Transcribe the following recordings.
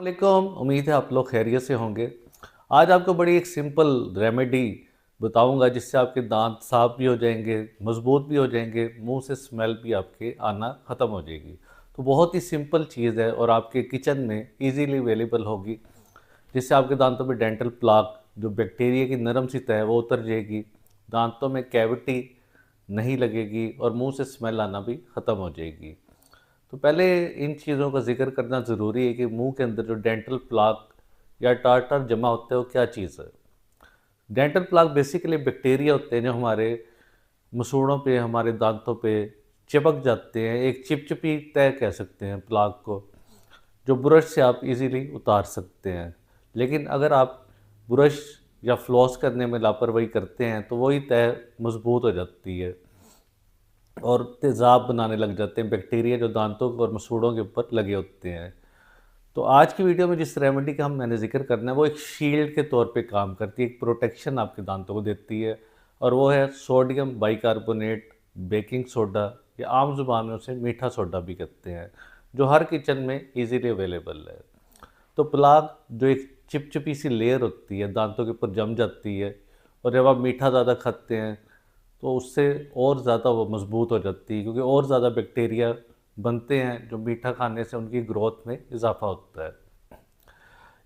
वालेकुम। उम्मीद है आप लोग खैरियत से होंगे। आज आपको बड़ी एक सिंपल रेमेडी बताऊंगा जिससे आपके दांत साफ भी हो जाएंगे, मजबूत भी हो जाएंगे, मुंह से स्मेल भी आपके आना ख़त्म हो जाएगी। तो बहुत ही सिंपल चीज़ है और आपके किचन में इजीली अवेलेबल होगी, जिससे आपके दांतों में डेंटल प्लाक, जो बैक्टीरिया की नरम सी तह है, वो उतर जाएगी, दांतों में कैविटी नहीं लगेगी और मुंह से स्मेल आना भी ख़त्म हो जाएगी। तो पहले इन चीज़ों का जिक्र करना ज़रूरी है कि मुंह के अंदर जो डेंटल प्लाक या टार्टर जमा होता है वो क्या चीज़ है। डेंटल प्लाक बेसिकली बैक्टीरिया होते हैं जो हमारे मसूड़ों पे, हमारे दांतों पे चिपक जाते हैं। एक चिपचिपी तय कह सकते हैं प्लाक को, जो ब्रश से आप इजीली उतार सकते हैं। लेकिन अगर आप ब्रश या फ्लॉस करने में लापरवाही करते हैं तो वही तय मजबूत हो जाती है और तेज़ाब बनाने लग जाते हैं बैक्टीरिया जो दांतों और मसूड़ों के ऊपर लगे होते हैं। तो आज की वीडियो में जिस रेमेडी का मैंने जिक्र करना है वो एक शील्ड के तौर पे काम करती है, एक प्रोटेक्शन आपके दांतों को देती है, और वो है सोडियम बाइकार्बोनेट बेकिंग सोडा, या आम जुबान में उसे मीठा सोडा भी कहते हैं, जो हर किचन में इजीली अवेलेबल है। तो प्लाक जो एक चिपचिपी सी लेयर होती है दांतों के ऊपर जम जाती है, और जब आप मीठा ज़्यादा खाते हैं तो उससे और ज़्यादा वो मजबूत हो जाती है, क्योंकि और ज़्यादा बैक्टीरिया बनते हैं जो मीठा खाने से उनकी ग्रोथ में इजाफा होता है।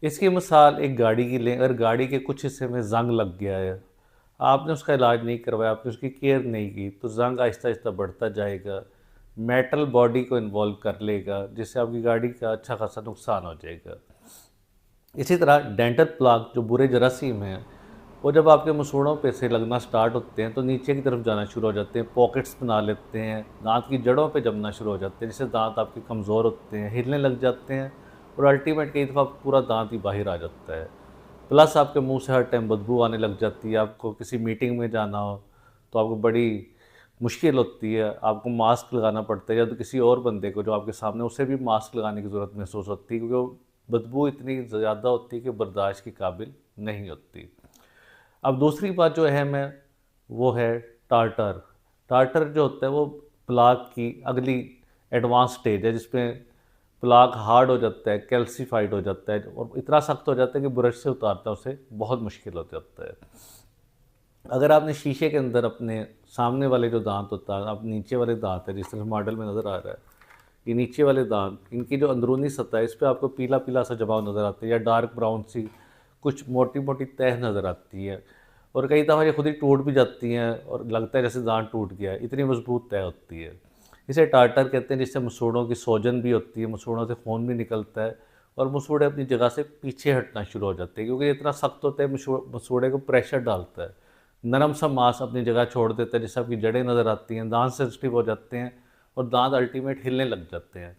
इसकी मिसाल एक गाड़ी की लें। अगर गाड़ी के कुछ हिस्से में ज़ंग लग गया है, आपने उसका इलाज नहीं करवाया, आपने उसकी केयर नहीं की, तो ज़ंग आहिस्ता आहिस्ता बढ़ता जाएगा, मेटल बॉडी को इन्वॉल्व कर लेगा, जिससे आपकी गाड़ी का अच्छा खासा नुकसान हो जाएगा। इसी तरह डेंटल प्लाक जो बुरे जरासीम हैं, वो जब आपके मसूड़ों पे से लगना स्टार्ट होते हैं तो नीचे की तरफ जाना शुरू हो जाते हैं, पॉकेट्स बना लेते हैं, दांत की जड़ों पे जमना शुरू हो जाते हैं, जिससे दांत आपके कमज़ोर होते हैं, हिलने लग जाते हैं, और अल्टीमेट कई दफ़ा पूरा दांत ही बाहर आ जाता है। प्लस आपके मुंह से हर टाइम बदबू आने लग जाती है। आपको किसी मीटिंग में जाना हो तो आपको बड़ी मुश्किल होती है, आपको मास्क लगाना पड़ता है, या तो किसी और बंदे को जो आपके सामने, उसे भी मास्क लगाने की ज़रूरत महसूस होती है, क्योंकि वो बदबू इतनी ज़्यादा होती है कि बर्दाश्त के काबिल नहीं होती। अब दूसरी बात जो अहम है वो है टार्टर। टार्टर जो होता है वो प्लाक की अगली एडवांस स्टेज है, जिसमें प्लाक हार्ड हो जाता है, कैल्सीफाइड हो जाता है, और इतना सख्त हो जाता है कि ब्रश से उतारना उसे बहुत मुश्किल हो जाता है। अगर आपने शीशे के अंदर अपने सामने वाले जो दांत होता है, आप नीचे वाले दांत है, जिस तरह मॉडल में नज़र आ रहा है, ये नीचे वाले दांत, इनकी जो अंदरूनी सतह है, इस पर आपको पीला पीला सा जमाव नज़र आता है, या डार्क ब्राउन सी कुछ मोटी मोटी तह नज़र आती है, और कई दफ़ा ये खुद ही टूट भी जाती हैं और लगता है जैसे दांत टूट गया है, इतनी मजबूत तह होती है। इसे टार्टर कहते हैं, जिससे मसूड़ों की सोजन भी होती है, मसूड़ों से खून भी निकलता है, और मसूड़े अपनी जगह से पीछे हटना शुरू हो जाते हैं, क्योंकि इतना सख्त होता है, मसूड़े को प्रेशर डालता है, नरम सा मांस अपनी जगह छोड़ देता है, जिससे आपकी जड़ें नज़र आती हैं, दांत सेंसिटिव हो जाते हैं, और दांत अल्टीमेट हिलने लग जाते हैं।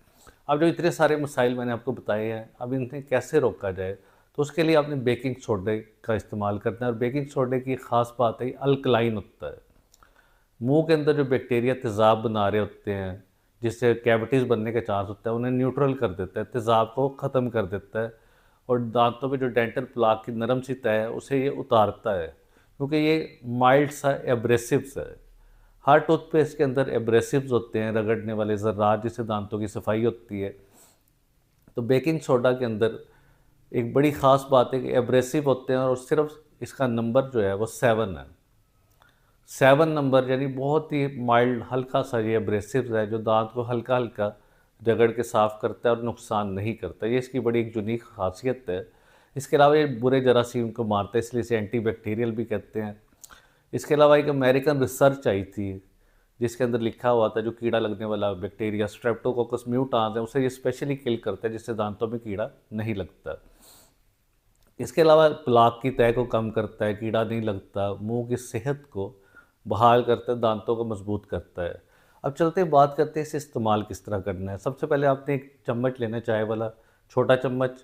अब जो इतने सारे मसाइल मैंने आपको बताए हैं, अब इन्हें कैसे रोका जाए, तो उसके लिए आपने बेकिंग सोडे का इस्तेमाल करना है। और बेकिंग सोडे की ख़ास बात है, अल्कलाइन होता है। मुंह के अंदर जो बैक्टीरिया तेज़ाब बना रहे होते हैं, जिससे कैविटीज़ बनने के चांस होता है, उन्हें न्यूट्रल कर देता है, तेज़ाब को ख़त्म कर देता है, और दांतों पे जो डेंटल प्लाक की नरम सी तह है उसे ये उतारता है, क्योंकि ये माइल्ड सा एब्रेसिव्स है। हर टूथपेस्ट के अंदर एब्रेसिव्स होते हैं, रगड़ने वाले ज़र्रात, जिससे दांतों की सफाई होती है। तो बेकिंग सोडा के अंदर एक बड़ी ख़ास बात है कि एब्रेसिव होते हैं, और सिर्फ इसका नंबर जो है वो 7 है। 7 नंबर यानी बहुत ही माइल्ड, हल्का सा ये एब्रेसिव है, जो दांत को हल्का हल्का रगड़ के साफ़ करता है और नुकसान नहीं करता। ये इसकी बड़ी एक यूनिक खासियत है। इसके अलावा ये बुरे जरासीम को मारता है, इसलिए इसे एंटीबैक्टीरियल भी कहते हैं। इसके अलावा एक अमेरिकन रिसर्च आई थी, जिसके अंदर लिखा हुआ था जो कीड़ा लगने वाला बैक्टीरिया स्ट्रेप्टोकोकस म्यूटान्स है, उसे ये स्पेशली किल करता है, जिससे दांतों में कीड़ा नहीं लगता। इसके अलावा प्लाक की तह को कम करता है, कीड़ा नहीं लगता, मुंह की सेहत को बहाल करता है, दांतों को मजबूत करता है। अब चलते हैं, बात करते हैं इसे इस्तेमाल किस तरह करना है। सबसे पहले आपने एक चम्मच लेना है, चाय वाला छोटा चम्मच,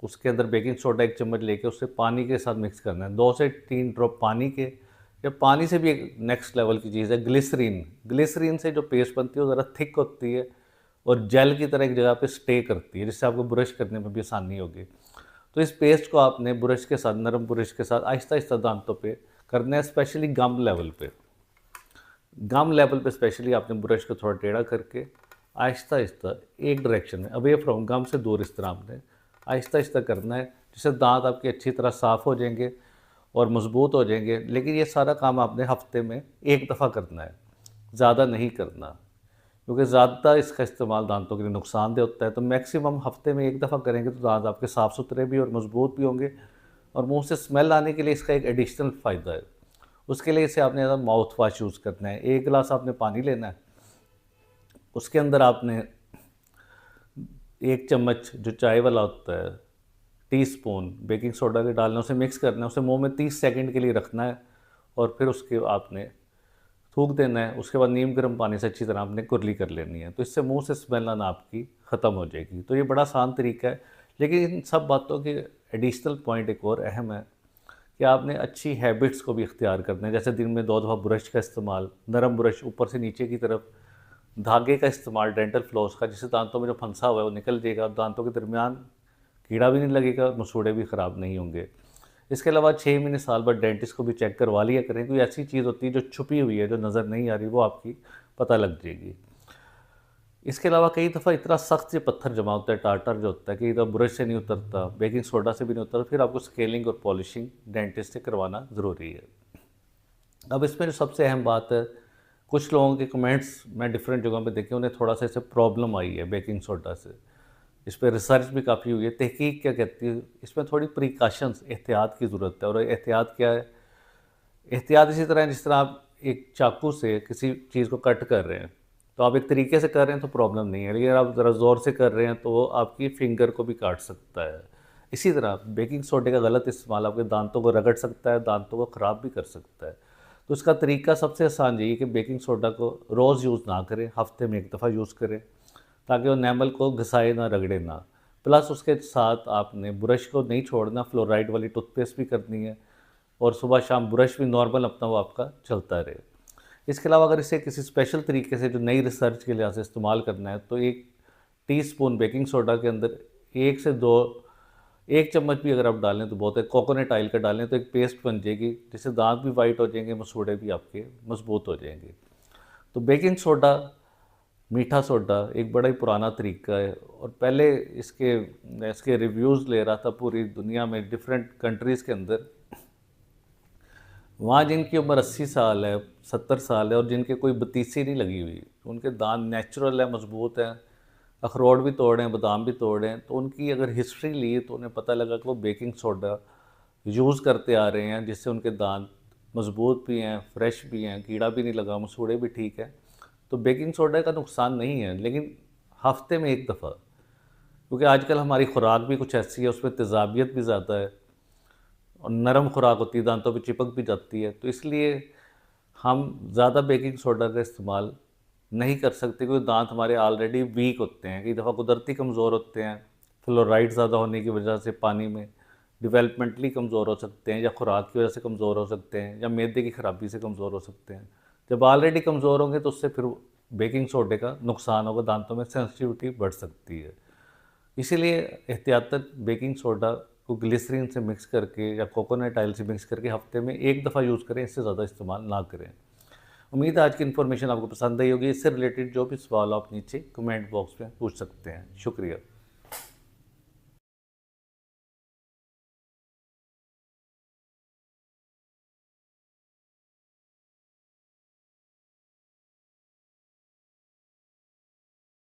उसके अंदर बेकिंग सोडा 1 चम्मच लेके उसे पानी के साथ मिक्स करना है, 2 से 3 ड्रॉप पानी के। या पानी से भी एक नेक्स्ट लेवल की चीज़ है ग्लिसरीन। ग्लिसरीन से जो पेस्ट बनती है वो ज़रा थिक होती है, और जेल की तरह एक जगह पे स्टे करती है, जिससे आपको ब्रश करने में भी आसानी होगी। तो इस पेस्ट को आपने ब्रश के साथ, नरम ब्रश के साथ आहिस्ता आहिस्ता दांतों पे करना है, स्पेशली गम लेवल पे। गम लेवल पे स्पेशली आपने ब्रश को थोड़ा टेढ़ा करके आहिस्ता आहिस्ता एक डायरेक्शन में, अवे फ्रॉम गम से दूर, इस तरह आपने आहिस्ता आहिस्ता करना है, जिससे दांत आपके अच्छी तरह साफ़ हो जाएंगे और मज़बूत हो जाएंगे। लेकिन ये सारा काम आपने हफ्ते में एक दफ़ा करना है, ज़्यादा नहीं करना, क्योंकि ज़्यादा इसका इस्तेमाल दांतों के लिए नुकसानदेह होता है। तो मैक्सिमम हफ्ते में एक दफ़ा करेंगे तो दांत आपके साफ़ सुथरे भी और मज़बूत भी होंगे, और मुंह से स्मेल आने के लिए इसका एक एडिशनल फ़ायदा है। उसके लिए इसे आपने माउथ वाश यूज़ करना है। 1 गिलास आपने पानी लेना है, उसके अंदर आपने 1 चम्मच जो चाय वाला होता है, टीस्पून बेकिंग सोडा के डालना, उसे मिक्स करना है, उसे मुंह में 30 सेकंड के लिए रखना है और फिर उसके आपने थूक देना है। उसके बाद नीम गर्म पानी से अच्छी तरह आपने कुरली कर लेनी है, तो इससे मुंह से स्मेल आना आपकी ख़त्म हो जाएगी। तो ये बड़ा आसान तरीका है, लेकिन इन सब बातों के एडिशनल पॉइंट एक और अहम है कि आपने अच्छी हैबिट्स को भी इख्तियार करना है। जैसे दिन में 2 दफ़ा ब्रश का इस्तेमाल, नरम ब्रश ऊपर से नीचे की तरफ, धागे का इस्तेमाल डेंटल फ्लॉस का, जिससे दांतों में जो फंसा हुआ है वो निकल जाएगा, दांतों के दरमियान कीड़ा भी नहीं लगेगा, मसूड़े भी ख़राब नहीं होंगे। इसके अलावा 6 महीने साल भर डेंटिस्ट को भी चेक करवा लिया करें। कोई ऐसी चीज़ होती है जो छुपी हुई है, जो नज़र नहीं आ रही, वो आपकी पता लग जाएगी। इसके अलावा कई दफ़ा इतना सख्त से पत्थर जमा होता है, टार्टर जो होता है, कि इधर ब्रश से नहीं उतरता, बेकिंग सोडा से भी नहीं उतरता, फिर आपको स्केलिंग और पॉलिशिंग डेंटिस्ट से करवाना ज़रूरी है। अब इसमें जो सबसे अहम बात है, कुछ लोगों के कमेंट्स मैं डिफरेंट जगहों पे देखे, उन्हें थोड़ा सा इससे प्रॉब्लम आई है बेकिंग सोडा से। इस पे रिसर्च भी काफ़ी हुई है। तहकीक क्या कहती है, इसमें थोड़ी प्रिकॉशंस, एहतियात की ज़रूरत है। और एहतियात क्या है? एहतियात इसी तरह है जिस तरह आप एक चाकू से किसी चीज़ को कट कर रहे हैं, तो आप एक तरीके से कर रहे हैं तो प्रॉब्लम नहीं है, लेकिन आप ज़रा ज़ोर से कर रहे हैं तो वो आपकी फिंगर को भी काट सकता है। इसी तरह बेकिंग सोडे का गलत इस्तेमाल आपके दांतों को रगड़ सकता है, दांतों को ख़राब भी कर सकता है। तो इसका तरीका सबसे आसान यही है कि बेकिंग सोडा को रोज़ यूज़ ना करें, हफ्ते में एक दफ़ा यूज़ करें, ताकि वो एनामल को घिसाए ना, रगड़े ना। प्लस उसके साथ आपने ब्रश को नहीं छोड़ना, फ्लोराइड वाली टूथपेस्ट भी करनी है, और सुबह शाम ब्रश भी नॉर्मल अपना वो आपका चलता रहे। इसके अलावा अगर इसे किसी स्पेशल तरीके से जो नई रिसर्च के लिहाज से इस्तेमाल करना है, तो 1 टीस्पून बेकिंग सोडा के अंदर 1 से 2, 1 चम्मच भी अगर आप डालें तो बहुत है, कोकोनट ऑयल का डालें तो एक पेस्ट बन जाएगी, जिससे दांत भी वाइट हो जाएंगे, मसूड़े भी आपके मजबूत हो जाएंगे। तो बेकिंग सोडा, मीठा सोडा एक बड़ा ही पुराना तरीका है, और पहले इसके इसके रिव्यूज़ ले रहा था पूरी दुनिया में, डिफरेंट कंट्रीज़ के अंदर। वहाँ जिनकी उम्र 80 साल है, 70 साल है, और जिनके कोई बतीसी नहीं लगी हुई, उनके दांत नेचुरल है, मजबूत हैं, अखरोट भी तोड़े हैं, बादाम भी तोड़े हैं, तो उनकी अगर हिस्ट्री ली तो उन्हें पता लगा कि वो बेकिंग सोडा यूज़ करते आ रहे हैं, जिससे उनके दांत मजबूत भी हैं, फ्रेश भी हैं, कीड़ा भी नहीं लगा, मसूड़े भी ठीक है। तो बेकिंग सोडा का नुकसान नहीं है, लेकिन हफ्ते में एक दफ़ा, क्योंकि आजकल हमारी खुराक भी कुछ ऐसी है, उसमें तेज़ाबियत भी ज़्यादा है, और नरम खुराक होती है, दांतों पे चिपक भी जाती है, तो इसलिए हम ज़्यादा बेकिंग सोडा का इस्तेमाल नहीं कर सकते, क्योंकि दांत हमारे ऑलरेडी वीक होते हैं, कई दफ़ा कुदरती कमज़ोर होते हैं, फ्लोराइड ज़्यादा होने की वजह से पानी में डेवलपमेंटली कमज़ोर हो सकते हैं, या खुराक की वजह से कमज़ोर हो सकते हैं, या मैदे की ख़राबी से कमज़ोर हो सकते हैं। जब ऑलरेडी कमज़ोर होंगे तो उससे फिर बेकिंग सोडे का नुकसान होगा, दांतों में सेंसिटिविटी बढ़ सकती है। इसीलिए एहतियातन बेकिंग सोडा को ग्लिसरीन से मिक्स करके या कोकोनट ऑयल से मिक्स करके हफ्ते में एक दफ़ा यूज़ करें, इससे ज़्यादा इस्तेमाल ना करें। उम्मीद है आज की इन्फॉर्मेशन आपको पसंद आई होगी। इससे रिलेटेड जो भी सवाल आप नीचे कमेंट बॉक्स में पूछ सकते हैं। शुक्रिया।